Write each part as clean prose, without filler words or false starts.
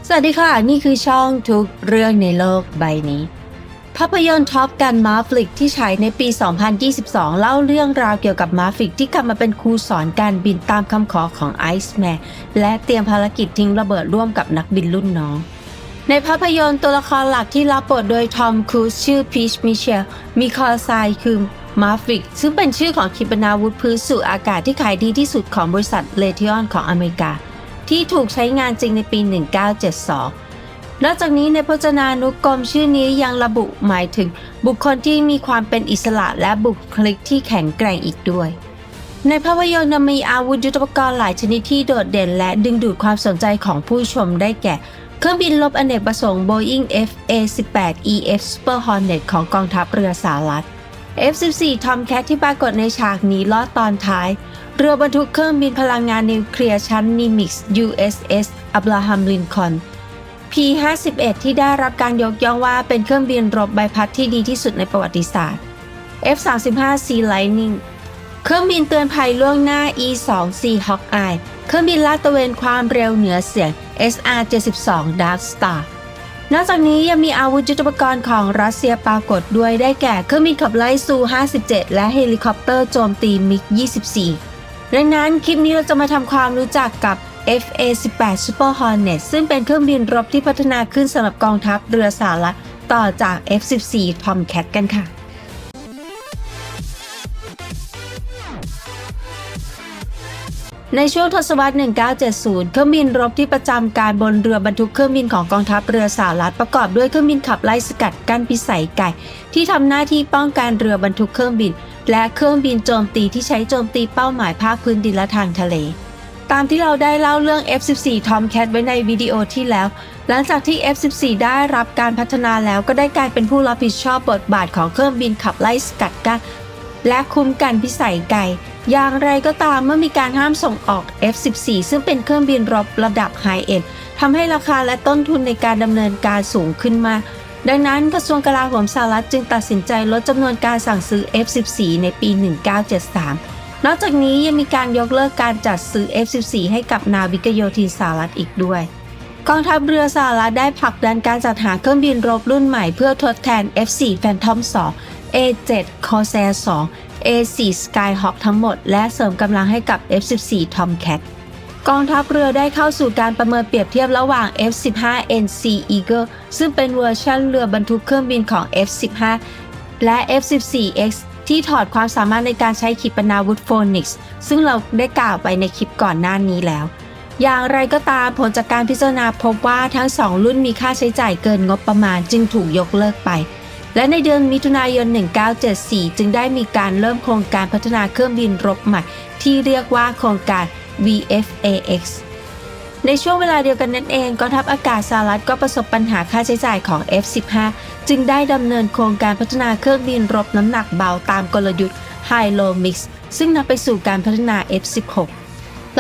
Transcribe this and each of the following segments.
สวัสดีค่ะนี่คือช่องทุกเรื่องในโลกใบนี้ภาพยนตร์ท็อปกันมาฟลิกที่ฉายในปี 2022 เล่าเรื่องราวเกี่ยวกับมาฟลิกที่กลับมาเป็นครูสอนการบินตามคำขอของไอซ์แมนและเตรียมภารกิจทิ้งระเบิดร่วมกับนักบินรุ่นน้องในภาพยนตร์ตัวละครหลักที่รับบทโดยทอมครูซชื่อพีชมิเชลมีคอไซคือมาฟลิกซึ่งเป็นชื่อของขีปนาวุธพื้นสู่อากาศที่ขายดีที่สุดของบริษัทเลเทียนของอเมริกาที่ถูกใช้งานจริงในปี 1972 นอกจากนี้ในพจนานุกรมชื่อนี้ยังระบุหมายถึงบุคคลที่มีความเป็นอิสระและบุคลิกที่แข็งแกร่งอีกด้วย ในภาพยนตร์มีอาวุธยุทโธปกรณ์หลายชนิดที่โดดเด่นและดึงดูดความสนใจของผู้ชมได้แก่เครื่องบินรบอเนกประสงค์ Boeing FA-18EF Super Hornet ของกองทัพเรือสหรัฐ F-14 Tomcat ที่ปรากฏในฉากหนีรอดตอนท้ายเรือบรรทุกเครื่องบินพลังงานนิวเคลียร์ชั้น Nimitz USS Abraham Lincoln P-51 ที่ได้รับการยกย่องว่าเป็นเครื่องบินรบใบพัดที่ดีที่สุดในประวัติศาสตร์ F-35 Sea Lightning เครื่องบินเตือนภัยล่วงหน้า E-2C Hawkeye เครื่องบินลาดตระเวนความเร็วเหนือเสียง SR-72 Dark Star นอกจากนี้ยังมีอาวุธยุทโธปกรณ์ของรัสเซียปรากฏด้วยได้แก่เครื่องบินขับไล่ซู 57 และเฮลิคอปเตอร์โจมตีมิก 24 ดังนั้นคลิปนี้เราจะมาทำความรู้จักกับ FA-18 Super Hornet ซึ่งเป็นเครื่องบินรบที่พัฒนาขึ้นสำหรับกองทัพเรือสหรัฐต่อจาก F-14 Tomcat กันค่ะในช่วงทศวรรษ 1970 เครื่องบินรบที่ประจำการบนเรือบรรทุกเครื่องบินของกองทัพเรือสหรัฐประกอบด้วยเครื่องบินขับไล่สกัดกั้นพิสัยไกลที่ทำหน้าที่ป้องกันเรือบรรทุกเครื่องบินและเครื่องบินโจมตีที่ใช้โจมตีเป้าหมายภาคพื้นดินและทางทะเลตามที่เราได้เล่าเรื่อง F-14 Tomcat ไว้ในวิดีโอที่แล้วหลังจากที่ F-14 ได้รับการพัฒนาแล้วก็ได้กลายเป็นผู้รับผิดชอบบทบาทของเครื่องบินขับไล่สกัดกั้นและคุ้มกันพิสัยไกลอย่างไรก็ตามเมื่อมีการห้ามส่งออก F-14 ซึ่งเป็นเครื่องบินรบระดับไฮเอ็นด์ทำให้ราคาและต้นทุนในการดำเนินการสูงขึ้นมากดังนั้นกระทรวงกลาโหมสหรัฐจึงตัดสินใจลดจำนวนการสั่งซื้อ F-14 ในปี 1973 นอกจากนี้ยังมีการยกเลิกการจัดซื้อ F-14 ให้กับนาวิกโยธินสหรัฐอีกด้วยกองทัพเรือสหรัฐได้ผลักดันการจัดหาเครื่องบินรบรุ่นใหม่เพื่อทดแทน F-4 Phantom II A-7 Corsair II A-4 Skyhawk ทั้งหมดและเสริมกำลังให้กับ F-14 Tomcat กองทัพเรือได้เข้าสู่การประเมินเปรียบเทียบระหว่าง F-15NC Eagle ซึ่งเป็นเวอร์ชันเรือบรรทุกเครื่องบินของ F-15 และ F-14X ที่ถอดความสามารถในการใช้ขีปนาวุธโฟนิกส์ซึ่งเราได้กล่าวไปในคลิปก่อนหน้านี้แล้วอย่างไรก็ตามผลจากการพิจารณาพบว่าทั้ง2รุ่นมีค่าใช้จ่ายเกินงบประมาณจึงถูกยกเลิกไปและในเดือนมิถุนายน 1974 จึงได้มีการเริ่มโครงการพัฒนาเครื่องบินรบใหม่ที่เรียกว่าโครงการ VFAX ในช่วงเวลาเดียวกันนั่นเองกองทัพอากาศสหรัฐก็ประสบปัญหาค่าใช้จ่ายของ F-15 จึงได้ดำเนินโครงการพัฒนาเครื่องบินรบน้ำหนักเบาตามกลยุทธ์ High Low Mix ซึ่งนำไปสู่การพัฒนา F-16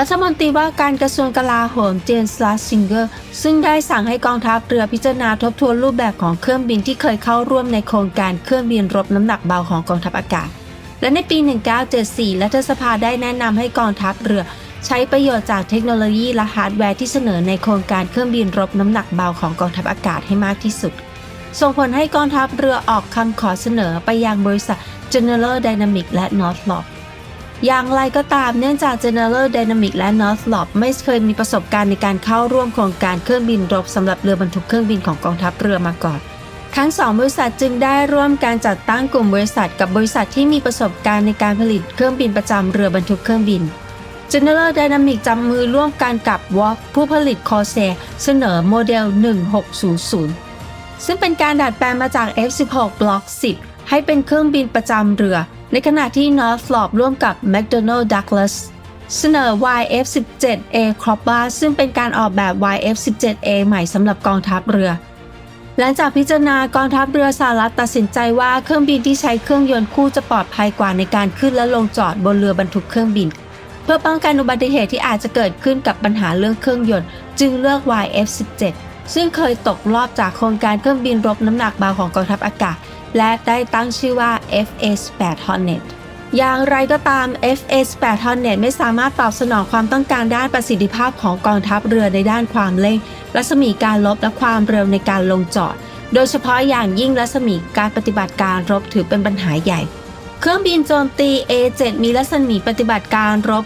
รัฐมนตรีว่าการกระทรวงกลาโหมเจนส์ ลัสซิงเกอร์ซึ่งได้สั่งให้กองทัพเรือพิจารณาทบทวนรูปแบบของเครื่องบินที่เคยเข้าร่วมในโครงการเครื่องบินรบน้ำหนักเบาของกองทัพอากาศและในปี 1974 รัฐสภาได้แนะนำให้กองทัพเรือใช้ประโยชน์จากเทคโนโลยีและฮาร์ดแวร์ที่เสนอในโครงการเครื่องบินรบน้ำหนักเบาของกองทัพอากาศให้มากที่สุดส่งผลให้กองทัพเรือออกคำขอเสนอไปยังบริษัท General Dynamics และ Northropอย่างไรก็ตามเนื่องจาก General Dynamics และ Northrop ไม่เคยมีประสบการณ์ในการเข้าร่วมโครงการเครื่องบินรบสำหรับเรือบรรทุกเครื่องบินของกองทัพเรือมาก่อนทั้ง2บริษัทจึงได้ร่วมการจัดตั้งกลุ่มบริษัทกับบริษัทที่มีประสบการณ์ในการผลิตเครื่องบินประจำเรือบรรทุกเครื่องบิน General Dynamics จับมือร่วมกันกับ Wolf ผู้ผลิต Corsair เสนอโมเดล 1600 ซึ่งเป็นการดัดแปลงมาจาก F-16 Block 10 ให้เป็นเครื่องบินประจำเรือในขณะที่ Northrop ร่วมกับ McDonnell Douglas เสนอ YF-17A Cobra ซึ่งเป็นการออกแบบ YF-17A ใหม่สำหรับกองทัพเรือหลังจากพิจารณากองทัพเรือสหรัฐตัดสินใจว่าเครื่องบินที่ใช้เครื่องยนต์คู่จะปลอดภัยกว่าในการขึ้นและลงจอดบนเรือบรรทุกเครื่องบินเพื่อป้องกันอุบัติเหตุที่อาจจะเกิดขึ้นกับปัญหาเรื่องเครื่องยนต์จึงเลือก YF-17 ซึ่งเคยตกรอบจากโครงการเครื่องบินรบน้ำหนักเบาของกองทัพอากาศและได้ตั้งชื่อว่า FA-18 Hornet อย่างไรก็ตาม FA-8 Hornet ไม่สามารถตอบสนองความต้องการด้านประสิทธิภาพของกองทัพเรือในด้านความเร่งรัศมีการลบและความเร็วในการลงจอดโดยเฉพาะอย่างยิ่งรัศมีการปฏิบัติการรบถือเป็นปัญหาใหญ่เครื่องบินโจมตี A7 มีรัศมีปฏิบัติการรบ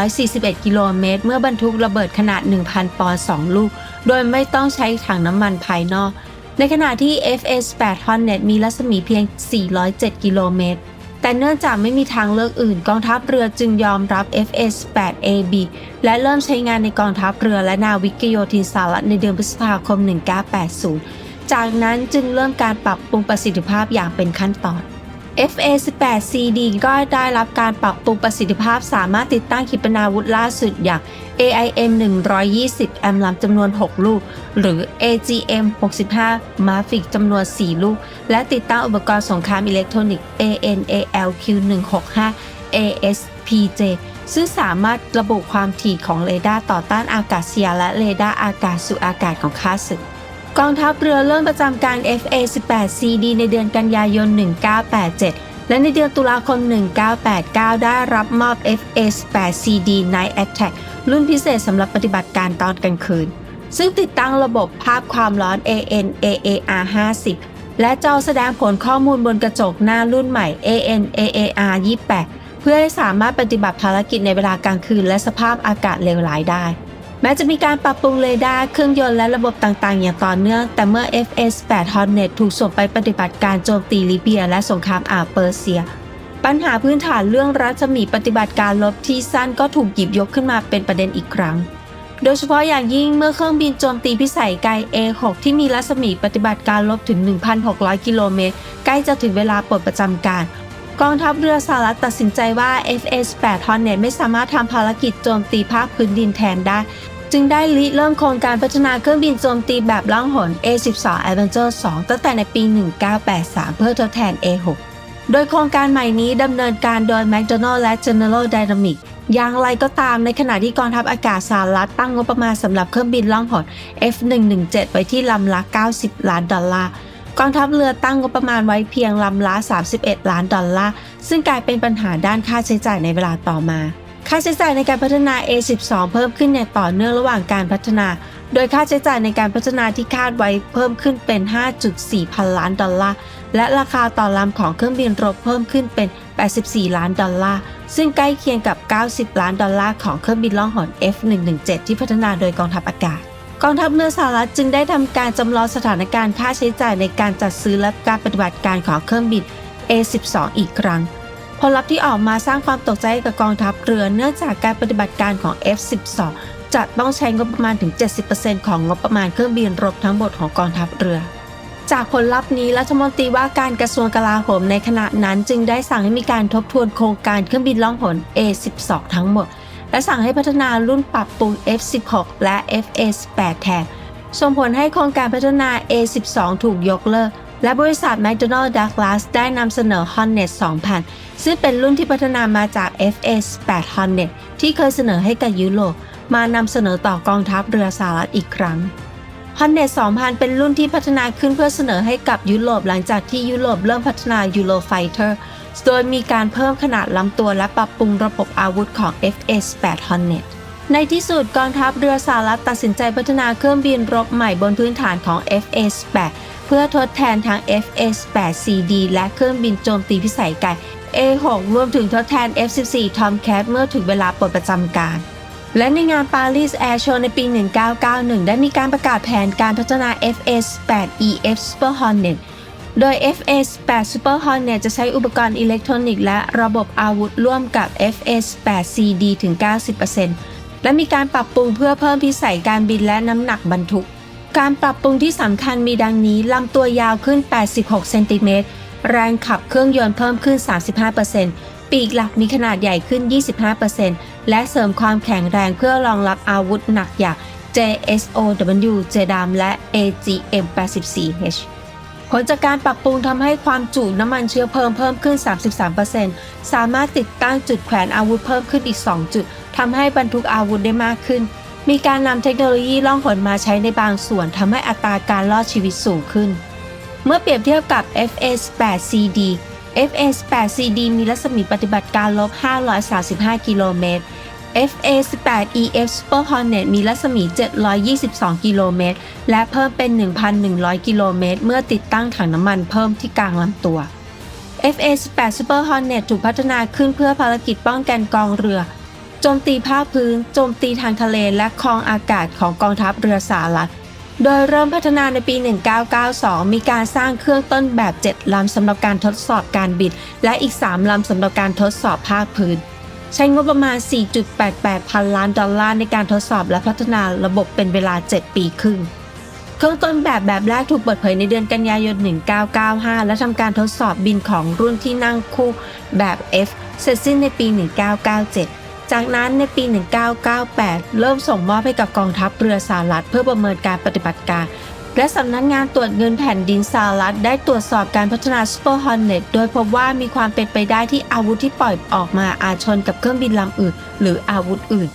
741กิโลเมตรเมื่อบรรทุกระเบิดขนาด 1,000 ปอนด์2ลูกโดยไม่ต้องใช้ถังน้ำมันภายนอกในขณะที่ FA-8 Hornet มีรัศมีเพียง407กิโลเมตรแต่เนื่องจากไม่มีทางเลือกอื่นกองทัพเรือจึงยอมรับ FA-8AB และเริ่มใช้งานในกองทัพเรือและนาวิกโยธินสหรัฐในเดือนพฤษภาคม 1980 จากนั้นจึงเริ่มการปรับปรุงประสิทธิภาพอย่างเป็นขั้นตอน FA-18CD ก็ได้รับการปรับปรุงประสิทธิภาพสามารถติดตั้งขีปนาวุธล่าสุดอย่าง AIM-120 แอมลัมจำนวน 6 ลูกหรือ AGM-65 Mavic จำนวน 4 ลูกและติดตั้งอุปกรณ์สงครามอิเล็กทรอนิกส์ ANALQ-165 ASPJ ซึ่งสามารถระบุความถี่ของเรดาร์ต่อต้านอากาศยานและเรดาร์อากาศสู่อากาศของข้าศึกกองทัพเรือเริ่มประจำการ FA-18CD ในเดือนกันยายน 1987 และในเดือนตุลาคม 1989 ได้รับมอบ FA-18CD Night Attack รุ่นพิเศษสำหรับปฏิบัติการตอนกลางคืนซึ่งติดตั้งระบบภาพความร้อน ANAAR-50 และจอแสดงผลข้อมูลบนกระจกหน้ารุ่นใหม่ ANAAR-28 เพื่อให้สามารถปฏิบัติภารกิจในเวลากลางคืนและสภาพอากาศเลวร้ายได้แม้จะมีการปรับปรุงเรดาร์เครื่องยนต์และระบบต่างๆอย่างต่อเนื่องแต่เมื่อ FA-8 Hornet ถูกส่งไปปฏิบัติการโจมตีลิเบียและสงครามอ่าวเปอร์เซียปัญหาพื้นฐานเรื่องรัศมีปฏิบัติการรบที่สั้นก็ถูกหยิบยกขึ้นมาเป็นประเด็นอีกครั้งโดยเฉพาะอย่างยิ่งเมื่อเครื่องบินโจมตีพิสัยไกล A6 ที่มีรัศมีปฏิบัติการรบถึง 1,600 กิโลเมตรใกล้จะถึงเวลาปลดประจำการกองทัพเรือสหรัฐตัดสินใจว่า FA-8 Hornet ไม่สามารถทำภารกิจโจมตีภาคพื้นดินแทนได้จึงได้ริเริ่มโครงการพัฒนาเครื่องบินโจมตีแบบล่องหน A12 Avenger 2 ตั้งแต่ในปี 1983 เพื่อทดแทน A6 โดยโครงการใหม่นี้ดำเนินการโดย McDonnell และ General Dynamics อย่างไรก็ตามในขณะที่กองทัพอากาศสหรัฐตั้งงบประมาณสำหรับเครื่องบินล่องหน F117 ไว้ที่ลำละ$90 ล้านกองทัพเรือตั้งงบประมาณไว้เพียงลำละ$31 ล้านซึ่งกลายเป็นปัญหาด้านค่าใช้จ่ายในเวลาต่อมาค่าใช้จ่ายในการพัฒนา A12 เพิ่มขึ้นอย่างต่อเนื่องระหว่างการพัฒนาโดยค่าใช้จ่ายในการพัฒนาที่คาดไว้เพิ่มขึ้นเป็น 5.4 พันล้านดอลลาร์และราคาต่อลำของเครื่องบินรบเพิ่มขึ้นเป็น$84 ล้านซึ่งใกล้เคียงกับ$90 ล้านของเครื่องบินล่องหน F117 ที่พัฒนาโดยกองทัพอากาศกองทัพเรือสหรัฐจึงได้ทำการจำลองสถานการณ์ค่าใช้จ่ายในการจัดซื้อและการปฏิบัติการของเครื่องบิน A12 อีกครั้งผลลัพธ์ที่ออกมาสร้างความตกใจให้กับกองทัพเรือเนื่องจากการปฏิบัติการของ F12 จะต้องใช้งบประมาณถึง 70% ของงบประมาณเครื่องบินรบทั้งหมดของกองทัพเรือจากผลลัพธ์นี้รัฐมนตรีว่าการกระทรวงกลาโหมในขณะนั้นจึงได้สั่งให้มีการทบทวนโครงการเครื่องบินล่องหน A12 ทั้งหมดและสั่งให้พัฒนารุ่นปรับปรุง F16 และ FA-18 แทนส่งผลให้โครงการพัฒนา A12 ถูกยกเลิกและบริษัท McDonnell Douglas ได้นำเสนอ Hornet 2000 ซึ่งเป็นรุ่นที่พัฒนามาจาก FA-8 Hornet ที่เคยเสนอให้กับยุโรปมานำเสนอต่อกองทัพเรือสหรัฐอีกครั้ง Hornet 2000 เป็นรุ่นที่พัฒนาขึ้นเพื่อเสนอให้กับยุโรปหลังจากที่ยุโรปเริ่มพัฒนา Eurofighter โดยมีการเพิ่มขนาดลำตัวและปรับปรุงระบบอาวุธของ FA-8 Hornet ในที่สุดกองทัพเรือสหรัฐตัดสินใจพัฒนาเครื่องบินรบใหม่บนพื้นฐานของ FA-8 เพื่อทดแทนทั้ง FA-18CD และเครื่องบินโจมตีพิสัยไกล A6 รวมถึงทดแทน F14 Tomcat เมื่อถึงเวลาปลดประจำการและในงาน Paris Air Show ในปี 1991 ได้มีการประกาศแผนการพัฒนา FA-18EF Super Hornet โดย FA-18 Super Hornet จะใช้อุปกรณ์อิเล็กทรอนิกส์และระบบอาวุธร่วมกับ FA-18CD ถึง 90% และมีการปรับปรุงเพื่อเพิ่มพิสัยการบินและน้ำหนักบรรทุกการปรับปรุงที่สำคัญมีดังนี้ลำตัวยาวขึ้น86เซนติเมตรแรงขับเครื่องยนต์เพิ่มขึ้น 35% ปีกหลักมีขนาดใหญ่ขึ้น 25% และเสริมความแข็งแรงเพื่อรองรับอาวุธหนักอย่าง JSOW JDAM และ AGM-84H ผลจากการปรับปรุงทำให้ความจุน้ำมันเชื้อเพลิงเพิ่มขึ้น 33% สามารถติดตั้งจุดแขวนอาวุธเพิ่มขึ้นอีก 2 จุดทำให้บรรทุกอาวุธได้มากขึ้นมีการนำเทคโนโลยีล่องหนมาใช้ในบางส่วนทำให้อัตราการรอดชีวิตสูงขึ้นเมื่อเปรียบเทียบกับ FA-18CD FA-18CD มีรัศมีปฏิบัติการลบ535กิโลเมตร FA-18EF Super Hornet มีรัศมี722กิโลเมตรและเพิ่มเป็น 1,100 กิโลเมตรเมื่อติดตั้งถังน้ำมันเพิ่มที่กลางลำตัว FA-18 Super Hornet ถูกพัฒนาขึ้นเพื่อภารกิจป้องกันกองเรือโจมตีภาคพื้นโจมตีทางทะเลและคลองอากาศของกองทัพเรือสหรัฐโดยเริ่มพัฒนาในปี 1992 มีการสร้างเครื่องต้นแบบ 7 ลำสำหรับการทดสอบการบินและอีก 3 ลำสำหรับการทดสอบภาคพื้นใช้งบประมาณ 4.88 พันล้านดอลลาร์ในการทดสอบและพัฒนาระบบเป็นเวลา 7 ปีครึ่งเครื่องต้นแบบแรกถูกเปิดเผยในเดือนกันยายน 1995 และทำการทดสอบบินของรุ่นที่นั่งคู่แบบ F เสร็จสิ้นในปี 1997 จากนั้นในปี 1998 เริ่มส่งมอบให้กับกองทัพเรือสหรัฐเพื่อประเมินการปฏิบัติการและสำนักงานตรวจเงินแผ่นดินสหรัฐได้ตรวจสอบการพัฒนา Super Hornet โดยพบว่ามีความเป็นไปได้ที่อาวุธที่ปล่อยออกมาอาจชนกับเครื่องบินลำอื่นหรืออาวุธอื่น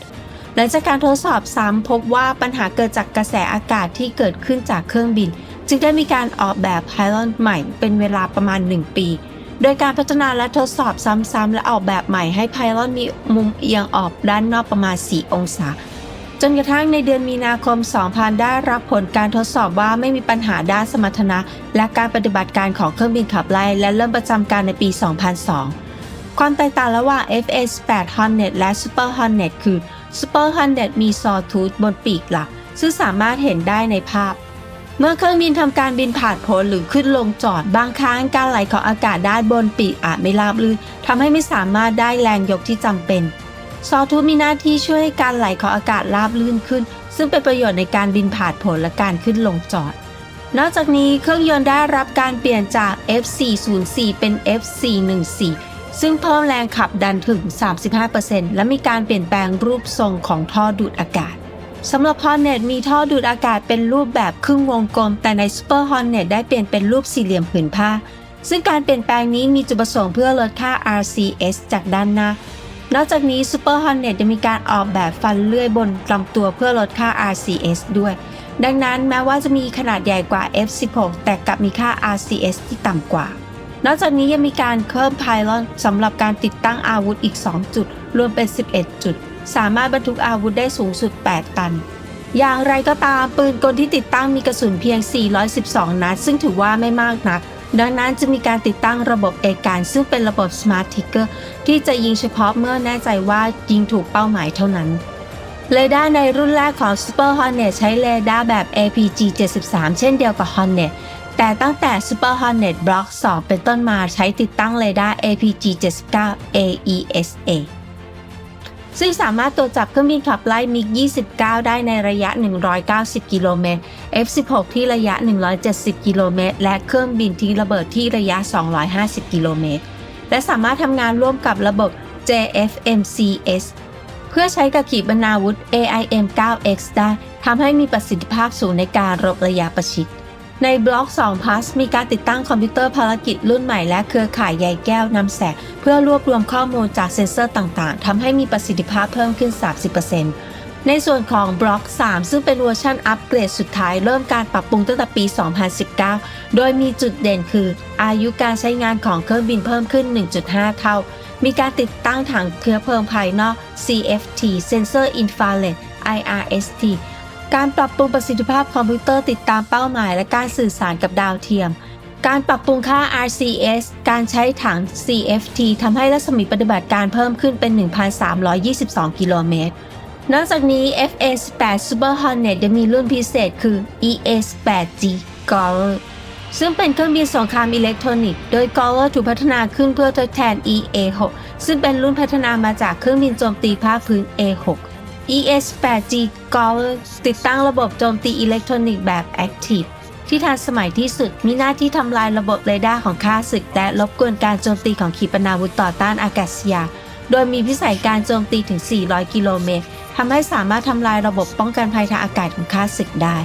หลังจากการทดสอบซ้ำพบว่าปัญหาเกิดจากกระแสอากาศที่เกิดขึ้นจากเครื่องบินจึงได้มีการออกแบบไพลอนใหม่เป็นเวลาประมาณ 1 ปีโดยการพัฒนาและทดสอบซ้ำๆและออกแบบใหม่ให้ไพลอนมีมุมเอียงออกด้านนอกประมาณ 4 องศาจนกระทั่งในเดือนมีนาคม 2000 ได้รับผลการทดสอบว่าไม่มีปัญหาด้านสมรรถนะและการปฏิบัติการของเครื่องบินขับไล่และเริ่มประจำการในปี 2002 ความแตกต่างระหว่าง FA-18 Hornet และ Super Hornet คือ Super Hornet มี Sawtooth บนปีกหลักซึ่งสามารถเห็นได้ในภาพเมื่อเครื่องบินทำการบินผ่านพ้นหรือขึ้นลงจอดบางครั้งการไหลของอากาศด้านบนปีกอาจไม่ราบรื่นทำให้ไม่สามารถได้แรงยกที่จำเป็นซอทูธมีหน้าที่ช่วยให้การไหลของอากาศราบรื่นขึ้นซึ่งเป็นประโยชน์ในการบินผ่านพ้นและการขึ้นลงจอดนอกจากนี้เครื่องยนต์ได้รับการเปลี่ยนจาก F404 เป็น F414 ซึ่งเพิ่มแรงขับดันถึง 35% และมีการเปลี่ยนแปลงรูปทรงของท่อดูดอากาศสำหรับ Hornet มีท่อดูดอากาศเป็นรูปแบบครึ่งวงกลมแต่ใน Super Hornet ได้เปลี่ยนเป็นรูปสี่เหลี่ยมผืนผ้าซึ่งการเปลี่ยนแปลงนี้มีจุดประสงค์เพื่อลดค่า RCS จากด้านหน้านอกจากนี้ Super Hornet จะมีการออกแบบฟันเลื่อยบนลำตัวเพื่อลดค่า RCS ด้วยดังนั้นแม้ว่าจะมีขนาดใหญ่กว่า F16 แต่กลับมีค่า RCS ที่ต่ำกว่านอกจากนี้ยังมีการเพิ่มไพลอนสำหรับการติดตั้งอาวุธอีก 2 จุดรวมเป็น 11 จุดสามารถบรรทุกอาวุธได้สูงสุด 8 ตันอย่างไรก็ตามปืนกลที่ติดตั้งมีกระสุนเพียง 412 นัดซึ่งถือว่าไม่มากนักดังนั้นจะมีการติดตั้งระบบเอการซึ่งเป็นระบบ Smart Trigger ที่จะยิงเฉพาะเมื่อแน่ใจว่ายิงถูกเป้าหมายเท่านั้นเรดาร์ในรุ่นแรกของ Super Hornet ใช้เรดาร์แบบ APG-73 เช่นเดียวกับ Hornet แต่ตั้งแต่ Super Hornet Block 2 เป็นต้นมาใช้ติดตั้งเรดาร์ APG-79 AESA ซึ่งสามารถตรวจจับเครื่องบินขับไล่มิก 29 ได้ในระยะ 190 กิโลเมตร F16 ที่ระยะ 170 กิโลเมตรและเครื่องบินทิ้งระเบิดที่ระยะ 250 กิโลเมตรและสามารถทำงานร่วมกับระบบ JFMCS เพื่อใช้กับขีปนาวุธ AIM-9X ได้ทำให้มีประสิทธิภาพสูงในการรบระยะประชิดในบล็อก 2 Plus มีการติดตั้งคอมพิวเตอร์ภารกิจรุ่นใหม่และเครือข่ายใยแก้วนำแสงเพื่อรวบรวมข้อมูลจากเซ็นเซอร์ต่างๆทำให้มีประสิทธิภาพเพิ่มขึ้น 30% ในส่วนของบล็อก 3 ซึ่งเป็นเวอร์ชันอัปเกรดสุดท้ายเริ่มการปรับปรุงตั้งแต่ปี 2019 โดยมีจุดเด่นคืออายุการใช้งานของเครื่องบินเพิ่มขึ้น 1.5 เท่ามีการติดตั้งถังเชื้อเพลิงภายนอก CFT เซ็นเซอร์อินฟราเรด IRSTการปรับปรุงประสิทธิภาพคอมพิวเตอร์ติดตามเป้าหมายและการสื่อสารกับดาวเทียมการปรับปรุงค่า RCS การใช้ถัง CFT ทำให้รัศมีปฏิบัติการเพิ่มขึ้นเป็น 1,322 กิโลเมตรนอกจากนี้ FA-18 Super Hornet ยังมีรุ่นพิเศษคือ EA-18G Gawler ซึ่งเป็นเครื่องบินสงครามอิเล็กทรอนิกส์โดย Gawler ถูกพัฒนาขึ้นเพื่อทดแทน EA-6 ซึ่งเป็นรุ่นพัฒนามาจากเครื่องบินโจมตีภาคพื้น A6 EA-18G Gawler ติดตั้งระบบโจมตีอิเล็กทรอนิกส์แบบ Active ที่ทันสมัยที่สุดมีหน้าที่ทำลายระบบเรดาร์ของข้าศึกและรบกวนการโจมตีของขีปนาวุธต่อต้านอากาศยานโดยมีวิสัยการโจมตีถึง 400 กิโลเมตรทำให้สามารถทำลายระบบป้องกันภัยทางอากาศของข้าศึกได้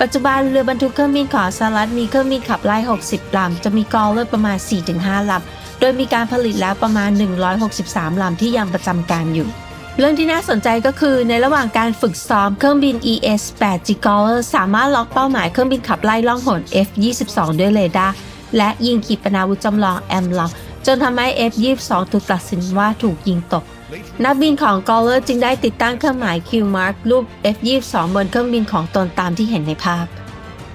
ปัจจุบันเรือบรรทุกเครื่องบินของสหรัฐมีเครื่องบินขับไล่ 60 ลำจะมีกอลเลอร์ประมาณ 4-5 ลำโดยมีการผลิตแล้วประมาณ 163 ลำที่ยังประจำการอยู่เรื่องที่น่าสนใจก็คือในระหว่างการฝึกซ้อมเครื่องบิน EA-18G Gawler สามารถล็อกเป้าหมายเครื่องบินขับไล่ล่องหน F-22 ด้วยเรดาร์และยิงขีปนาวุธจำลอง AMLOC จนทำให้ F-22 ถูกตัดสินว่าถูกยิงตกนักบินของ Gower จึงได้ติดตั้งเครื่องหมาย Q Mark รูป F-22 บนเครื่องบินของตนตามที่เห็นในภาพ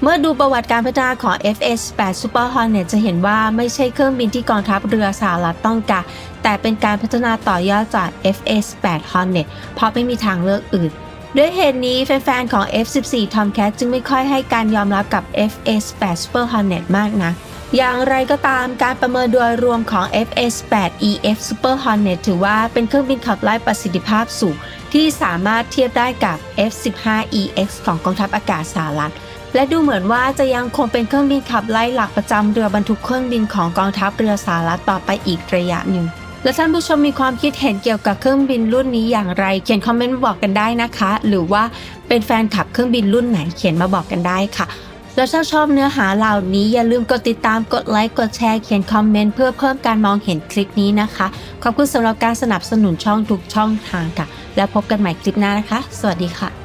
เมื่อดูประวัติการพัฒนาของ FA-18 Super Hornet จะเห็นว่าไม่ใช่เครื่องบินที่กองทัพเรือสหรัฐต้องการแต่เป็นการพัฒนาต่อยอดจาก FA-18 Hornet เพราะไม่มีทางเลือกอื่นด้วยเหตุนี้แฟนๆของ F-14 Tomcat จึงไม่ค่อยให้การยอมรับกับ FA-18 Super Hornet มากนักอย่างไรก็ตามการประเมินโดยรวมของ FA-18 EF Super Hornet ถือว่าเป็นเครื่องบินขับไล่ประสิทธิภาพสูงที่สามารถเทียบได้กับ F-15EX ของกองทัพอากาศสหรัฐและดูเหมือนว่าจะยังคงเป็นเครื่องบินขับไล่หลักประจำเรือบรรทุกเครื่องบินของกองทัพเรือสหรัฐต่อไปอีกระยะหนึ่งและท่านผู้ชมมีความคิดเห็นเกี่ยวกับเครื่องบินรุ่นนี้อย่างไรเขียนคอมเมนต์มาบอกกันได้นะคะหรือว่าเป็นแฟนคลับเครื่องบินรุ่นไหนเขียนมาบอกกันได้ค่ะแล้วถ้าชอบเนื้อหาเหล่านี้อย่าลืมกดติดตามกดไลค์กดแชร์เขียนคอมเมนต์เพื่อเพิ่มการมองเห็นคลิปนี้นะคะขอบคุณสำหรับการสนับสนุนช่องทุกช่องทางค่ะแล้วพบกันใหม่คลิปหน้านะคะสวัสดีค่ะ